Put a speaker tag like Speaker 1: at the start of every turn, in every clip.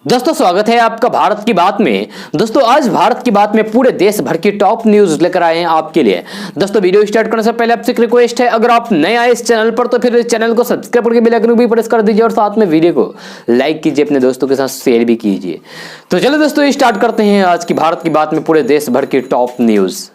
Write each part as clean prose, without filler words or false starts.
Speaker 1: दोस्तों स्वागत है आपका भारत की बात में। दोस्तों आज भारत की बात में पूरे देश भर की टॉप न्यूज लेकर आए हैं आपके लिए। दोस्तों वीडियो स्टार्ट करने से पहले आपसे एक रिक्वेस्ट है, अगर आप नए आए इस चैनल पर तो फिर चैनल को सब्सक्राइब करके बेल आइकन भी प्रेस कर दीजिए और साथ में वीडियो को लाइक कीजिए, अपने दोस्तों के साथ शेयर भी कीजिए। तो चलो दोस्तों स्टार्ट करते हैं आज की भारत की बात में पूरे देश भर की टॉप न्यूज।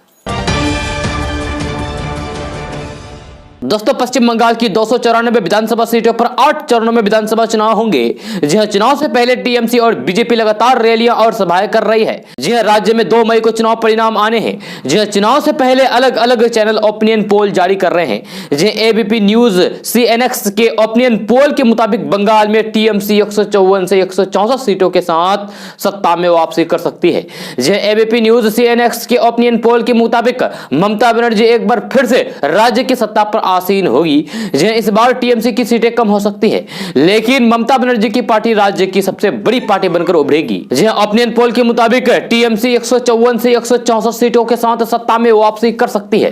Speaker 1: दोस्तों पश्चिम बंगाल की 294 विधानसभा सीटों पर 8 चरणों में विधानसभा चुनाव होंगे। जी हां, चुनाव से पहले टीएमसी और बीजेपी लगातार रैलियां और सभाएं कर रही है। जी हां, राज्य में 2 मई को चुनाव परिणाम आने हैं। जी हां, चुनाव से पहले अलग अलग चैनल ओपिनियन पोल जारी कर रहे हैं। जी एबीपी न्यूज सीएनएक्स के ओपिनियन पोल के मुताबिक बंगाल में टीएमसी 154 से 164 सीटों के साथ सत्ता में वापसी कर सकती है। जी एबीपी न्यूज सीएनएक्स के ओपिनियन पोल के मुताबिक ममता बनर्जी एक बार फिर से राज्य की सत्ता पर आसीन होगी। इस बार टीएमसी की सीटें कम हो सकती है, लेकिन ममता बनर्जी की पार्टी राज्य की सबसे बड़ी पार्टी बनकर उभरेगी। ओपिनियन पोल के मुताबिक टीएमसी 154 से 164 सीटों के साथ सत्ता में वापसी कर सकती है।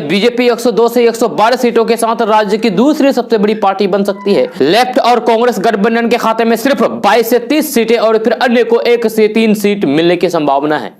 Speaker 1: बीजेपी 102 से 112 सीटों के साथ राज्य की दूसरी सबसे बड़ी पार्टी बन सकती है। लेफ्ट और कांग्रेस गठबंधन के खाते में सिर्फ 22 से 30 सीटें और फिर अन्य को 1 से 3 सीट मिलने की संभावना है।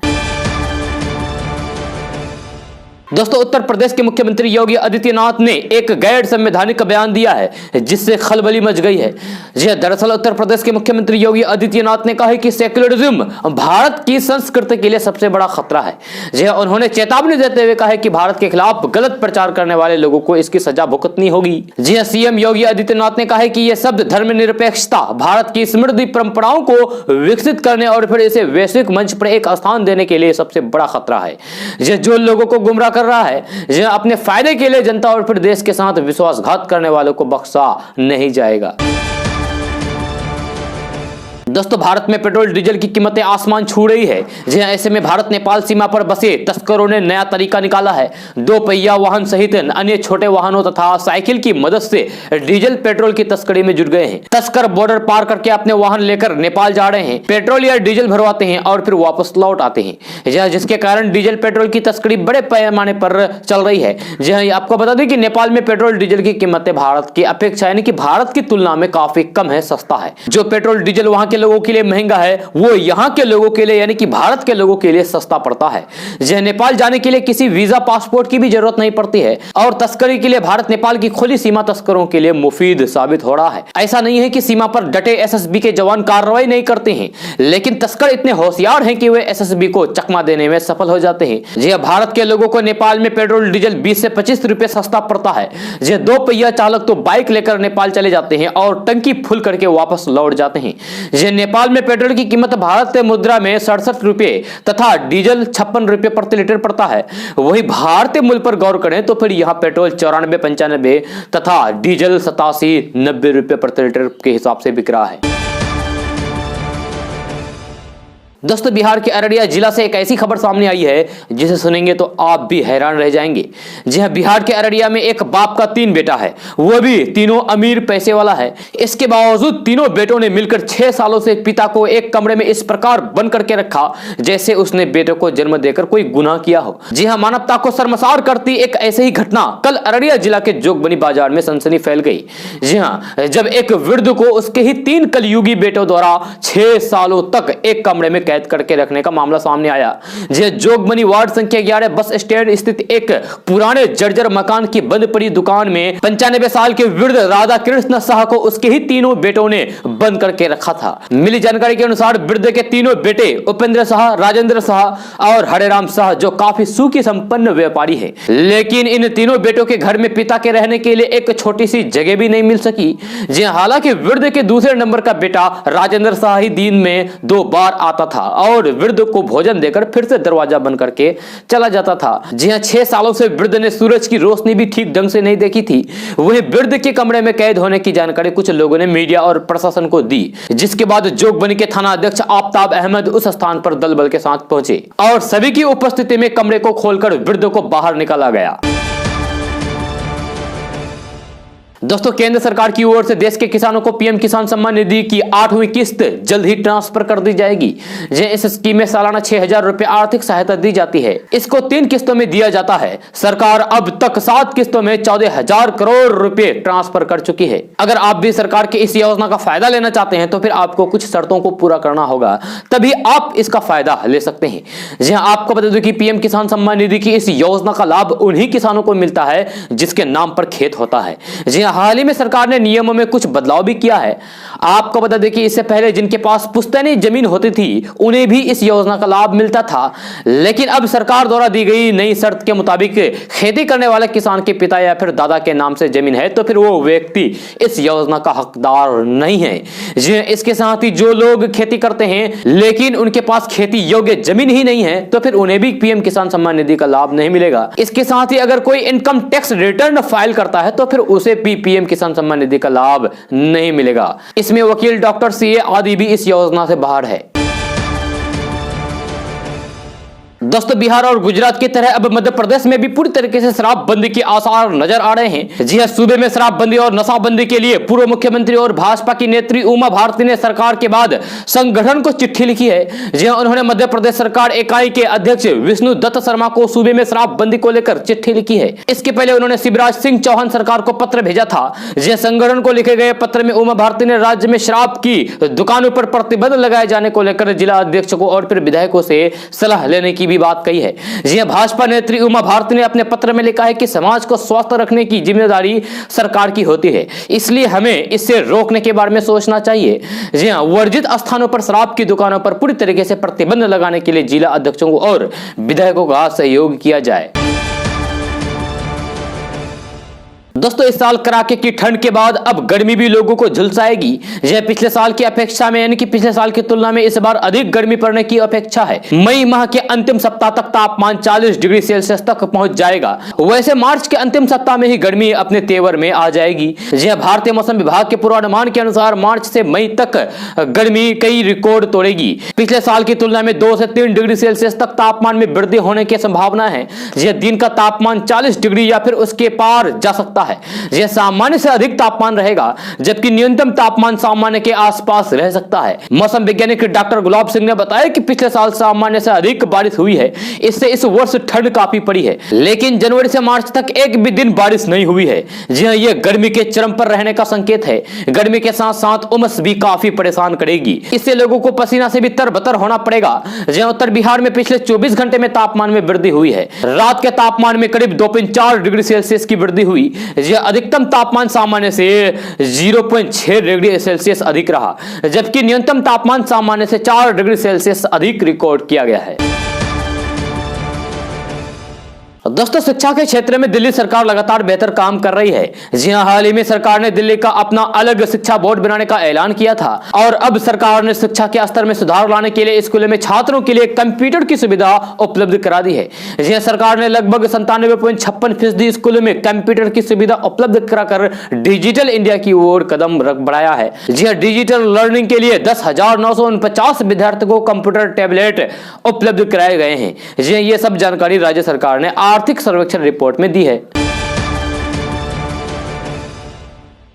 Speaker 1: दोस्तों उत्तर प्रदेश के मुख्यमंत्री योगी आदित्यनाथ ने एक गैर संवैधानिक बयान दिया है जिससे खलबली मच गई है। जी दरअसल उत्तर प्रदेश के मुख्यमंत्री योगी आदित्यनाथ ने कहा है कि सेक्युलरिज्म भारत की संस्कृति के लिए सबसे बड़ा खतरा है। जी उन्होंने चेतावनी देते हुए कहा है कि भारत के खिलाफ गलत प्रचार करने वाले लोगों को इसकी सजा भुगतनी होगी। जी सीएम योगी आदित्यनाथ ने कहा है कि यह शब्द धर्मनिरपेक्षता, भारत की समृद्धि परंपराओं को विकसित करने और फिर इसे वैश्विक मंच पर एक स्थान देने के लिए सबसे बड़ा खतरा है। जो लोगों को गुमराह कर रहा है, अपने फायदे के लिए जनता और फिर देश के साथ विश्वासघात करने वालों को बख्शा नहीं जाएगा। दोस्तों भारत में पेट्रोल डीजल की कीमतें आसमान छू रही है। जी ऐसे में भारत नेपाल सीमा पर बसे तस्करों ने नया तरीका निकाला है। 2 पहिया वाहन सहित अन्य छोटे वाहनों तथा साइकिल की मदद से डीजल पेट्रोल की तस्करी में जुट गए हैं। तस्कर बॉर्डर पार करके अपने वाहन लेकर नेपाल जा रहे हैं, पेट्रोल या डीजल भरवाते हैं और फिर वापस लौट आते हैं, जिसके कारण डीजल पेट्रोल की तस्करी बड़े पैमाने पर चल रही है। जी आपको बता दें कि नेपाल में पेट्रोल डीजल की कीमतें भारत की अपेक्षा यानी कि भारत की तुलना में काफी कम है, सस्ता है। जो पेट्रोल डीजल वहां के लोगों के लिए महंगा है, वो यहां के लोगों के लिए यानी कि भारत के लोगों के लिए सस्ता पड़ता है। नेपाल जाने के लिए किसी वीजा पासपोर्ट की भी जरूरत नहीं पड़ती है और तस्करी के लिए भारत नेपाल की खुली सीमा तस्करों के लिए मुफीद साबित हो रहा है। ऐसा नहीं है कि सीमा पर डटे एसएसबी के जवान कार्रवाई नहीं करते हैं, लेकिन तस्कर इतने होशियार हैं कि वे एसएसबी को चकमा देने में सफल हो जाते हैं। जी भारत के लोगों को नेपाल में पेट्रोल डीजल 20 से 25 रुपए सस्ता पड़ता है। 2 पहिया चालक तो बाइक लेकर नेपाल चले जाते हैं और टंकी फुल करके वापस लौट जाते हैं। नेपाल में पेट्रोल की कीमत भारतीय मुद्रा में 67 रुपए तथा डीजल 56 रुपए प्रति लीटर पड़ता है। वही भारतीय मूल्य पर गौर करें तो फिर यहां पेट्रोल 94-95 तथा डीजल 87-90 रुपए प्रति लीटर के हिसाब से बिक रहा है। दोस्तों बिहार के अररिया जिला से एक ऐसी खबर सामने आई है जिसे सुनेंगे तो आप भी हैरान रह जाएंगे। जी हां, बिहार के अररिया में एक बाप का 3 बेटा है, वो भी तीनों अमीर पैसे वाला है। इसके बावजूद तीनों बेटों ने मिलकर 6 सालों से पिता को एक कमरे में इस प्रकार बंद करके रखा जैसे उसने बेटों को जन्म देकर कोई गुनाह किया हो। जी हां, मानवता को शर्मसार करती एक ऐसे ही घटना कल अररिया जिला के जोगबनी बाजार में सनसनी फैल गई। जी हां, जब एक वृद्ध को उसके ही 3 कलयुगी बेटों द्वारा 6 सालों तक एक कमरे में कैद करके रखने का मामला सामने आया। जोगबनी वार्ड संख्या 11 बस स्टैंड स्थित एक पुराने जर्जर मकान की बंद पड़ी दुकान में 95 साल के वृद्ध राधा कृष्ण शाह को उसके ही तीनों बेटों ने बंद करके रखा था। मिली जानकारी के अनुसार वृद्ध के तीनों बेटे उपेंद्र शाह, राजेंद्र शाह और हरेराम शाह जो काफी सुखी संपन्न व्यापारी है, लेकिन इन तीनों बेटों के घर में पिता के रहने के लिए एक छोटी सी जगह भी नहीं मिल सकी। हालांकि वृद्ध के दूसरे नंबर का बेटा राजेंद्र शाह ही दिन में 2 बार आता था और वृद्ध को भोजन देकर फिर से दरवाजा बंद करके चला जाता था। जी हां, 6 सालों से वृद्ध ने सूरज की रोशनी भी ठीक ढंग से नहीं देखी थी। वही वृद्ध के कमरे में कैद होने की जानकारी कुछ लोगों ने मीडिया और प्रशासन को दी, जिसके बाद जोगबनी के थाना अध्यक्ष आफ्ताब अहमद उस स्थान पर दल बल के साथ पहुंचे और सभी की उपस्थिति में कमरे को खोलकर वृद्ध को बाहर निकाला गया। दोस्तों, केंद्र सरकार की ओर से देश के किसानों को पीएम किसान सम्मान निधि की 8वीं किस्त जल्द ही ट्रांसफर कर दी जाएगी। इस स्कीम में सालाना 6,000 रुपए आर्थिक सहायता दी जाती है। इसको 3 किस्तों में दिया जाता है। सरकार अब तक 7 किस्तों में 14,000 करोड़ रुपए ट्रांसफर कर चुकी है। अगर आप भी सरकार की इस योजना का फायदा लेना चाहते हैं तो फिर आपको कुछ शर्तों को पूरा करना होगा, तभी आप इसका फायदा ले सकते हैं। जी हां, आपको बता दूं कि पीएम किसान सम्मान निधि की इस योजना का लाभ उन्हीं किसानों को मिलता है जिसके नाम पर खेत होता है। जी हां, हाल ही में सरकार ने नियमों में कुछ बदलाव भी किया है। आपको बता दें कि इससे पहले जिनके पास पुश्तैनी जमीन होती थी उन्हें भी इस योजना का लाभ मिलता था, लेकिन अब सरकार द्वारा दी गई नई शर्त के मुताबिक खेती करने वाले किसान के पिता या फिर दादा के नाम से जमीन है तो फिर वो व्यक्ति इस योजना का हकदार नहीं है। जी, इसके साथ ही जो लोग खेती करते हैं लेकिन उनके पास खेती योग्य जमीन ही नहीं है तो फिर उन्हें भी पीएम किसान सम्मान निधि का लाभ नहीं मिलेगा। इसके साथ ही अगर कोई इनकम टैक्स रिटर्न फाइल करता है तो फिर उसे भी पीएम किसान सम्मान निधि का लाभ नहीं मिलेगा। इसमें वकील, डॉक्टर, सीए आदि भी इस योजना से बाहर है। दोस्तों, बिहार और गुजरात की तरह अब मध्य प्रदेश में भी पूरी तरीके से शराबबंदी के आसार नजर आ रहे हैं। जी हां, सूबे में शराबबंदी और नशाबंदी के लिए पूर्व मुख्यमंत्री और भाजपा की नेत्री उमा भारती ने सरकार के बाद संगठन को चिट्ठी लिखी है। जी हां, उन्होंने मध्य प्रदेश सरकार इकाई के अध्यक्ष विष्णु दत्त शर्मा को सूबे में शराबबंदी को लेकर चिट्ठी लिखी है। इसके पहले उन्होंने शिवराज सिंह चौहान सरकार को पत्र भेजा था। जी, संगठन को लिखे गए पत्र में उमा भारती ने राज्य में शराब की दुकानों पर प्रतिबंध लगाए जाने को लेकर जिला अध्यक्ष को और फिर विधायकों से सलाह लेने की भी बात कही है। जी, भाजपा नेत्री उमा भारती ने अपने पत्र में लिखा है कि समाज को स्वस्थ रखने की जिम्मेदारी सरकार की होती है, इसलिए हमें इससे रोकने के बारे में सोचना चाहिए। जी हां, वर्जित स्थानों पर शराब की दुकानों पर पूरी तरीके से प्रतिबंध लगाने के लिए जिला अध्यक्षों और विधायकों का सहयोग किया जाए। दोस्तों, इस साल कड़ाके की ठंड के बाद अब गर्मी भी लोगों को झुलसाएगी। यह पिछले साल की अपेक्षा में यानी कि पिछले साल की तुलना में इस बार अधिक गर्मी पड़ने की अपेक्षा है। मई माह के अंतिम सप्ताह तक तापमान 40 डिग्री सेल्सियस तक पहुंच जाएगा। वैसे मार्च के अंतिम सप्ताह में ही गर्मी अपने तेवर में आ जाएगी। यह भारतीय मौसम विभाग के पूर्वानुमान के अनुसार मार्च से मई तक गर्मी कई रिकॉर्ड तोड़ेगी। पिछले साल की तुलना में 2 से 3 डिग्री सेल्सियस तक तापमान में वृद्धि होने की संभावना है। यह दिन का तापमान 40 डिग्री या फिर उसके पार जा सकता है। यह सामान्य से अधिक तापमान रहेगा, जबकि न्यूनतम तापमान सामान्य के आसपास रह सकता है। मौसम वैज्ञानिक डॉक्टर गुलाब सिंह ने बताया कि पिछले साल सामान्य से अधिक बारिश हुई है, इससे इस वर्ष ठंड काफी पड़ी है, लेकिन जनवरी से मार्च तक एक भी दिन बारिश नहीं हुई है। जी हां, यह गर्मी के चरम पर रहने का संकेत है। गर्मी के साथ साथ उमस भी काफी परेशान करेगी, इससे लोगों को पसीना से भी तरबतर होना पड़ेगा। जी, उत्तर बिहार में पिछले 24 घंटे में तापमान में वृद्धि हुई है। रात के तापमान में करीब 2.4 डिग्री सेल्सियस की वृद्धि हुई। अधिकतम तापमान सामान्य से 0.6 डिग्री सेल्सियस अधिक रहा, जबकि न्यूनतम तापमान सामान्य से 4 डिग्री सेल्सियस अधिक रिकॉर्ड किया गया है। दोस्तों, शिक्षा के क्षेत्र में दिल्ली सरकार लगातार बेहतर काम कर रही है। जी हां, हाल ही में सरकार ने दिल्ली का अपना अलग शिक्षा बोर्ड बनाने का ऐलान किया था और अब सरकार ने शिक्षा के स्तर में सुधार लाने के लिए स्कूलों में छात्रों के लिए कंप्यूटर की सुविधा उपलब्ध करा दी है। जी हां, सरकार ने लगभग 97.56% स्कूलों में कंप्यूटर की सुविधा उपलब्ध कराकर डिजिटल इंडिया की ओर कदम बढ़ाया है। जी हां, डिजिटल लर्निंग के लिए 10,949 विद्यार्थियों को कंप्यूटर टैबलेट उपलब्ध कराए गए हैं। जी हां, ये सब जानकारी राज्य सरकार ने आर्थिक सर्वेक्षण रिपोर्ट में दी है।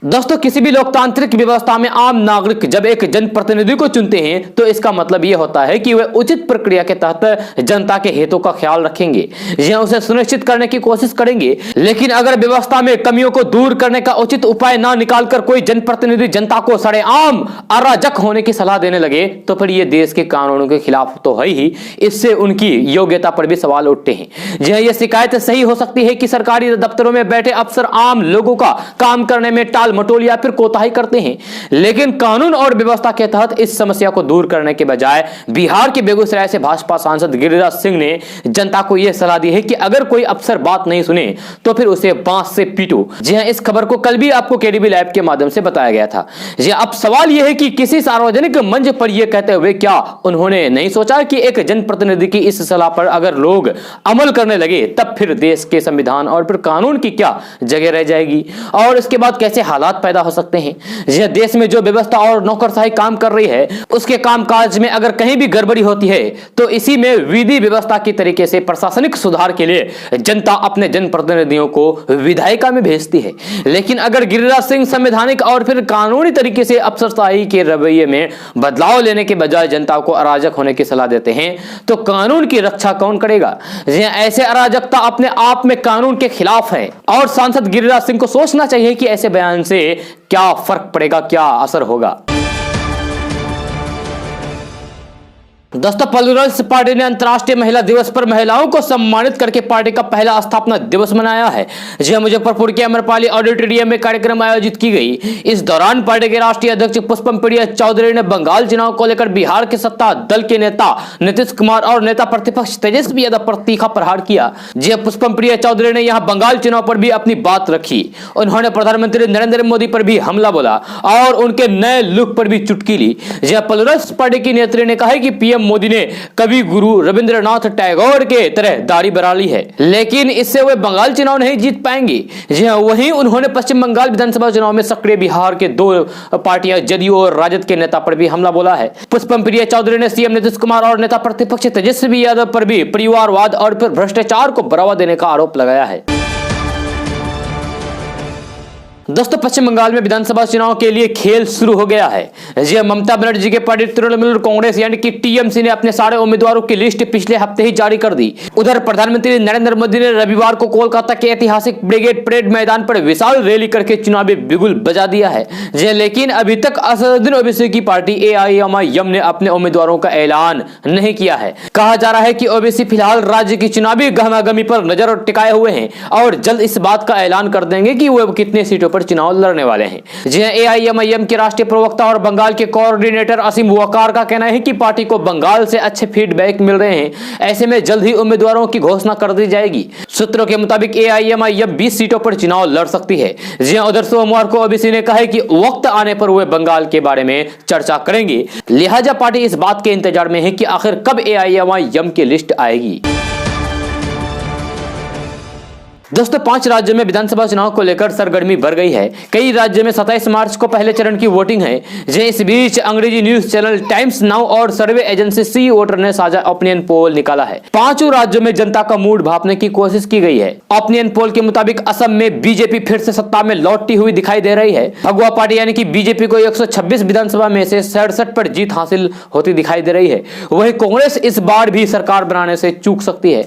Speaker 1: दोस्तों, किसी भी लोकतांत्रिक व्यवस्था में आम नागरिक जब एक जनप्रतिनिधि को चुनते हैं तो इसका मतलब यह होता है कि वे उचित प्रक्रिया के तहत जनता के हितों का ख्याल रखेंगे या उसे सुनिश्चित करने की कोशिश करेंगे। लेकिन अगर व्यवस्था में कमियों को दूर करने का उचित उपाय ना निकालकर कोई जनप्रतिनिधि जनता को सरेआम अराजक होने की सलाह देने लगे तो फिर यह देश के कानूनों के खिलाफ तो है ही, इससे उनकी योग्यता पर भी सवाल उठते हैं। यह शिकायत सही हो सकती है कि सरकारी दफ्तरों में बैठे अफसर आम लोगों का काम करने में मटोल या फिर कोताही करते हैं, लेकिन कानून और व्यवस्था के तहत इस समस्या को दूर करने के बजाय बिहार के बेगूसराय से भाजपा सांसद गिरिराज सिंह ने जनता को यह सलाह दी है कि अगर कोई अफसर बात नहीं सुने तो फिर उसे बांस से पीटो। जी हां, इस खबर को कल भी आपको केडीबी लाइव के माध्यम से बताया गया था। जी, अब सवाल यह है कि किसी सार्वजनिक मंच पर यह कहते हुए क्या उन्होंने नहीं सोचा कि एक जनप्रतिनिधि की इस सलाह पर अगर लोग अमल करने लगे तब फिर देश के संविधान और फिर कानून की क्या जगह रह जाएगी और इसके बाद कैसे हालात हालात पैदा हो सकते हैं। यह देश में जो व्यवस्था और नौकरशाही काम कर रही है, उसके कामकाज में अगर कहीं भी गड़बड़ी होती है तो इसी में विधि व्यवस्था की तरीके से प्रशासनिक सुधार के लिए जनता अपने जनप्रतिनिधियों को विधायिका में भेजती है। लेकिन अगर गिरिराज सिंह संवैधानिक और फिर कानूनी तरीके से अफसरशाही के रवैये में बदलाव लेने के बजाय जनता को अराजक होने की सलाह देते हैं तो कानून की रक्षा कौन करेगा? ऐसे अराजकता अपने आप में कानून के खिलाफ है और सांसद गिरिराज सिंह को सोचना चाहिए कि ऐसे बयान से क्या फर्क पड़ेगा, क्या असर होगा। दोस्तों, प्लुरल्स पार्टी ने अंतर्राष्ट्रीय महिला दिवस पर महिलाओं को सम्मानित करके पार्टी का पहला स्थापना दिवस मनाया है। जहां मुजफ्फरपुर के अमरपाली ऑडिटोरियम में कार्यक्रम आयोजित की गई। इस दौरान पार्टी के राष्ट्रीय अध्यक्ष पुष्पम प्रिया चौधरी ने बंगाल चुनाव को लेकर बिहार के सत्ता दल के नेता नीतीश कुमार और नेता प्रतिपक्ष तेजस्वी यादव पर तीखा प्रहार किया। जहां पुष्पम प्रिया चौधरी ने यहां बंगाल चुनाव पर भी अपनी बात रखी। उन्होंने प्रधानमंत्री नरेंद्र मोदी पर भी हमला बोला और उनके नए लुक पर भी चुटकी ली। जहां प्लुरल्स पार्टी की नेत्री ने कहा कि पीएम मोदी ने कवि गुरु रविंद्रनाथ टैगोर के तरह दाढ़ी बढ़ा ली है, लेकिन इससे वे बंगाल चुनाव नहीं जीत पाएंगे। जी हां, वहीं उन्होंने पश्चिम बंगाल विधानसभा चुनाव में सक्रिय बिहार के दो पार्टियां जदयू और राजद के नेता पर भी हमला बोला है। पुष्पम प्रिया चौधरी ने सीएम नीतीश कुमार और नेता प्रतिपक्ष तेजस्वी यादव पर भी परिवारवाद और फिर भ्रष्टाचार को बढ़ावा देने का आरोप लगाया है। दोस्तों, पश्चिम बंगाल में विधानसभा चुनाव के लिए खेल शुरू हो गया है। जी ममता बनर्जी के पार्टी तृणमूल कांग्रेस यानी कि टीएमसी ने अपने सारे उम्मीदवारों की लिस्ट पिछले हफ्ते ही जारी कर दी। उधर प्रधानमंत्री नरेंद्र मोदी ने रविवार को कोलकाता के ऐतिहासिक ब्रिगेड परेड मैदान पर विशाल रैली करके चुनावी बिगुल बजा दिया है। जी लेकिन अभी तक असदुद्दीन ओवैसी की पार्टी एआईएमआईएम ने अपने उम्मीदवारों का ऐलान नहीं किया है। कहा जा रहा है कि ओवैसी फिलहाल राज्य की चुनावी गहमागहमी पर नजर टिकाए हुए हैं और जल्द इस बात का ऐलान कर देंगे कि वो कितने सीटों पर चुनाव लड़ने वाले हैं। जी एआईएमआईएम के राष्ट्रीय प्रवक्ता और बंगाल के कोऑर्डिनेटर असीम वकार का कहना है कि पार्टी को बंगाल से अच्छे फीडबैक मिल रहे हैं। ऐसे में जल्द ही उम्मीदवारों की घोषणा कर दी जाएगी। सूत्रों के मुताबिक एआईएमआईएम 20 सीटों पर चुनाव लड़ सकती है। जी उधर सोमवार को ओबीसी ने कहा है कि वक्त आने पर वे बंगाल के बारे में चर्चा करेंगे। लिहाजा पार्टी इस बात के इंतजार में है कि आखिर कब एआईएमआईएम की लिस्ट आएगी। दोस्तों, 5 राज्यों में विधानसभा चुनाव को लेकर सरगर्मी बढ़ गई है। कई राज्यों में 27 मार्च को पहले चरण की वोटिंग है। इस बीच अंग्रेजी न्यूज चैनल टाइम्स नाउ और सर्वे एजेंसी सी वोटर ने साझा ओपिनियन पोल निकाला है। 5 राज्यों में जनता का मूड भांपने की कोशिश की गई है। ओपिनियन पोल के मुताबिक असम में बीजेपी फिर से सत्ता में लौटती हुई दिखाई दे रही है। भगवा पार्टी यानी कि बीजेपी को 126 विधानसभा में से 67 पर जीत हासिल होती दिखाई दे रही है। वही कांग्रेस इस बार भी सरकार बनाने से चूक सकती है।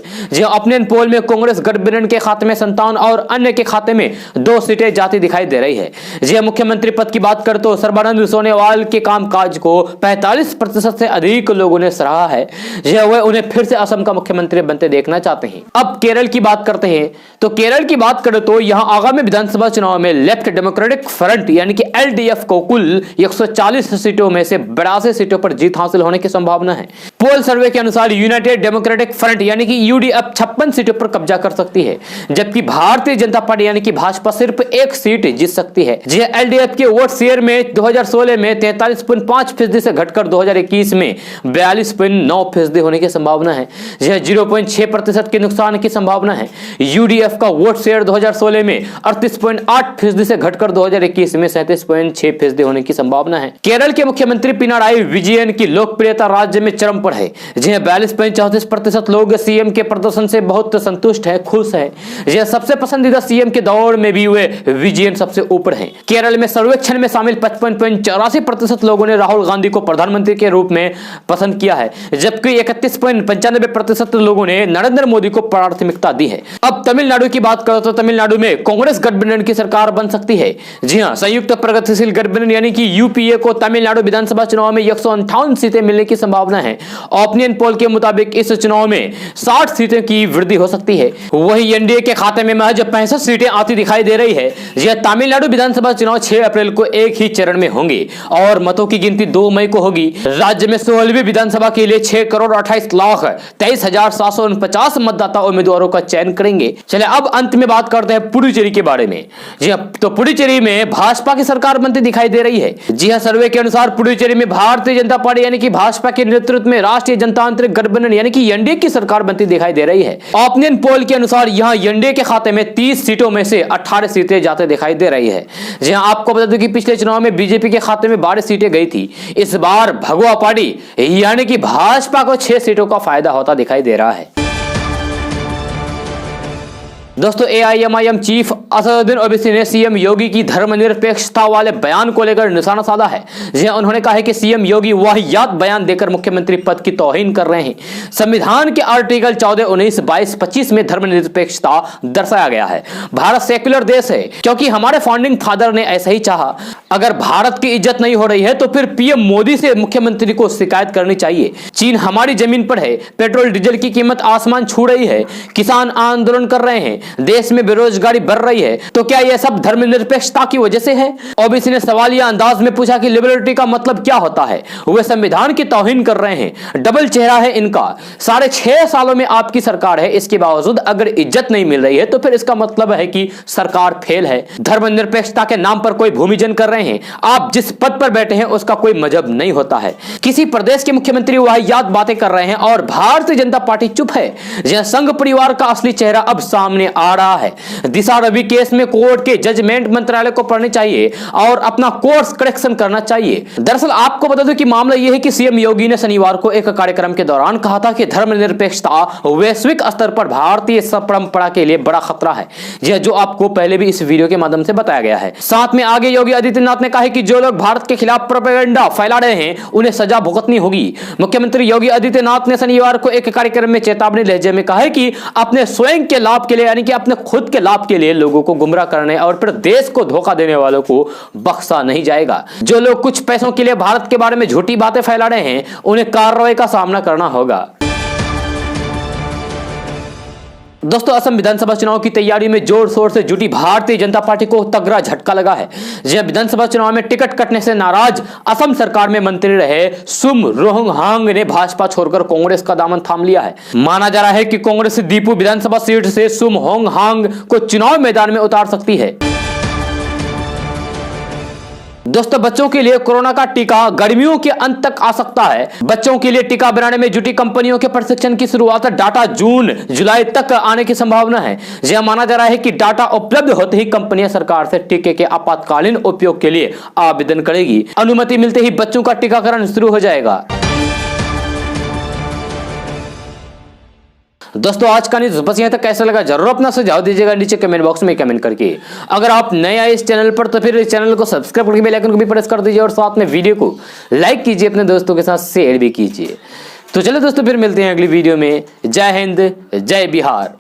Speaker 1: ओपिनियन पोल में कांग्रेस गठबंधन के खाते में 57 और अन्य के खाते में 2 सीटें जाती दिखाई दे रही है। जी मुख्यमंत्री पद की बात करें तो सर्बानंद सोनोवाल के कामकाज को 45% से अधिक लोगों ने सराहा है। वह उन्हें फिर से असम का मुख्यमंत्री बनते देखना चाहते हैं। अब केरल की बात करते हैं तो केरल की बात करें तो यहां आगामी विधानसभा चुनाव में लेफ्ट डेमोक्रेटिक फ्रंट यानी कि एलडीएफ को कुल 140 सीटों में से 82 सीटों पर जीत हासिल होने की संभावना है। पोल सर्वे के अनुसार यूनाइटेड डेमोक्रेटिक फ्रंट यानी कि यूडीएफ 56 सीटों पर कब्जा कर सकती है, जबकि भारतीय जनता पार्टी यानी कि भाजपा सिर्फ 1 सीट जीत सकती है। जी एलडीएफ के वोट शेयर में 2016 में 43.5% से घटकर 2021 में 42.9% होने की संभावना है। यह 0.6% के नुकसान की संभावना है। यूडीएफ का वोट शेयर 2016 में 38.8% से घटकर 2021 में 37.6% होने की संभावना है। केरल के मुख्यमंत्री पिनाराई विजयन की लोकप्रियता राज्य में चरम पर है। जिन्हें 42.34% लोग सीएम के प्रदर्शन से बहुत संतुष्ट है, खुश है। यह सबसे पसंदीदा सीएम के दौर में भी वे विजयन सबसे ऊपर हैं। केरल में सर्वेक्षण में शामिल 55.84% लोगों ने राहुल गांधी को प्रधानमंत्री के रूप में पसंद किया है, जबकि 31.95% लोगों ने नरेंद्र मोदी को प्राथमिकता दी है। अब तमिलनाडु की बात करो तो तमिलनाडु में कांग्रेस गठबंधन की सरकार बन सकती है। जी हां, संयुक्त प्रगतिशील गठबंधन यानी कि यूपीए को तमिलनाडु विधानसभा चुनाव में 158 सीटें मिलने की संभावना है। ओपिनियन पोल के मुताबिक इस चुनाव में 60 सीटें की वृद्धि हो सकती है। वही एनडीए के खाते में महज 65 सीटें आती दिखाई दे रही है। यह तमिलनाडु विधानसभा चुनाव 6 अप्रैल को एक ही चरण में होंगे और मतों की गिनती 2 मई को होगी। राज्य में 16वीं विधानसभा के लिए 6,28,23,749 मतदाता उम्मीदवारों का चयन करेंगे। चले अब अंत में बात करते हैं पुडुचेरी के बारे में। जी हाँ, तो पुडुचेरी में भाजपा की सरकार बनती दिखाई दे रही है। जी हाँ, सर्वे के अनुसार पुडुचेरी में भारतीय जनता पार्टी यानी कि भाजपा के नेतृत्व में राष्ट्रीय जनतांत्रिक गठबंधन यानी कि एनडीए की सरकार बनती दिखाई दे रही है। ओपिनियन पोल के अनुसार यहां एनडीए के खाते में 30 सीटों में से 18 सीटें जाते दिखाई दे रही है। जी हां, आपको बता दूं कि पिछले चुनाव में बीजेपी के खाते में 12 सीटें गई थी। इस बार भगवा पार्टी यानी कि भाजपा को 6 सीटों का फायदा होता दिखाई दे रहा है। दोस्तों, एआईएमआईएम चीफ असदुद्दीन ओवैसी ने सीएम योगी की धर्मनिरपेक्षता वाले बयान को लेकर निशाना साधा है। जहां उन्होंने कहा है कि सीएम योगी वाहियात बयान देकर मुख्यमंत्री पद की तौहीन कर रहे हैं। संविधान के आर्टिकल 14, 19, 22, 25 में धर्मनिरपेक्षता दर्शाया गया है। भारत सेक्युलर देश है क्योंकि हमारे फाउंडिंग फादर ने ऐसा ही चाहा। अगर भारत की इज्जत नहीं हो रही है तो फिर पीएम मोदी से मुख्यमंत्री को शिकायत करनी चाहिए। चीन हमारी जमीन पर है, पेट्रोल डीजल की कीमत आसमान छू रही है, किसान आंदोलन कर रहे हैं, देश में बेरोजगारी बढ़ रही है, तो क्या यह सब धर्मनिरपेक्षता की वजह से है? ओबीसी ने सवालिया अंदाज में पूछा कि लिबर्टी का मतलब क्या होता है? वे संविधान की तौहीन कर रहे हैं। डबल चेहरा है इनका। 6.5 सालों में आपकी सरकार है, इसके बावजूद अगर इज्जत नहीं मिल रही है तो फिर इसका मतलब है कि सरकार फेल है। धर्मनिरपेक्षता के नाम पर कोई भूमिजन कर रहे हैं। आप जिस पद पर बैठे हैं उसका कोई मजहब नहीं होता है। किसी प्रदेश के मुख्यमंत्री वाहियात बातें कर रहे हैं और भारतीय जनता पार्टी चुप है। यह संघ परिवार का असली चेहरा अब सामने आ रहा है। दिशा रवि केस में कोर्ट के जजमेंट मंत्रालय को पढ़ने चाहिए और अपना कोर्स करेक्शन करना चाहिए। दरअसल आपको बता दूं कि मामला यह है कि सीएम योगी ने शनिवार को एक कार्यक्रम के दौरान कहा था कि धर्मनिरपेक्षता वैश्विक स्तर पर भारतीय परंपरा के लिए बड़ा खतरा है, यह जो आपको पहले भी इस वीडियो के माध्यम से बताया गया है। साथ में आगे योगी आदित्यनाथ ने कहा है कि जो लोग भारत के खिलाफ प्रोपेगेंडा फैला रहे हैं उन्हें सजा भुगतनी होगी। मुख्यमंत्री योगी आदित्यनाथ ने शनिवार को एक कार्यक्रम में चेतावनी लहजे में कहा है कि अपने स्वयं के लाभ के लिए यानी कि अपने खुद के लाभ के लिए लोगों को गुमराह करने और फिर देश को धोखा देने वालों को बख्शा नहीं जाएगा। जो लोग कुछ पैसों के लिए भारत के बारे में झूठी बातें फैला रहे हैं उन्हें कार्रवाई का सामना करना होगा। दोस्तों, असम विधानसभा चुनाव की तैयारी में जोर शोर से जुटी भारतीय जनता पार्टी को तगड़ा झटका लगा है। जब विधानसभा चुनाव में टिकट कटने से नाराज असम सरकार में मंत्री रहे सुम रोहंगहांग ने भाजपा छोड़कर कांग्रेस का दामन थाम लिया है। माना जा रहा है कि कांग्रेस दीपू विधानसभा सीट से सुम होंगहांग को चुनाव मैदान में उतार सकती है। दोस्तों, बच्चों के लिए कोरोना का टीका गर्मियों के अंत तक आ सकता है। बच्चों के लिए टीका बनाने में जुटी कंपनियों के प्रशिक्षण की शुरुआत डाटा जून जुलाई तक आने की संभावना है। यह माना जा रहा है कि डाटा उपलब्ध होते ही कंपनियां सरकार से टीके के आपातकालीन उपयोग के लिए आवेदन करेगी। अनुमति मिलते ही बच्चों का टीकाकरण शुरू हो जाएगा। दोस्तों, आज का न्यूज़ बस यहाँ तक। कैसा लगा जरूर अपना सुझाव दीजिएगा नीचे कमेंट बॉक्स में कमेंट करके। अगर आप नए आए इस चैनल पर तो फिर इस चैनल को सब्सक्राइब करके बेल आइकन को भी प्रेस कर दीजिए और साथ में वीडियो को लाइक कीजिए, अपने दोस्तों के साथ शेयर भी कीजिए। तो चलिए दोस्तों, फिर मिलते हैं अगली वीडियो में। जय हिंद, जय बिहार।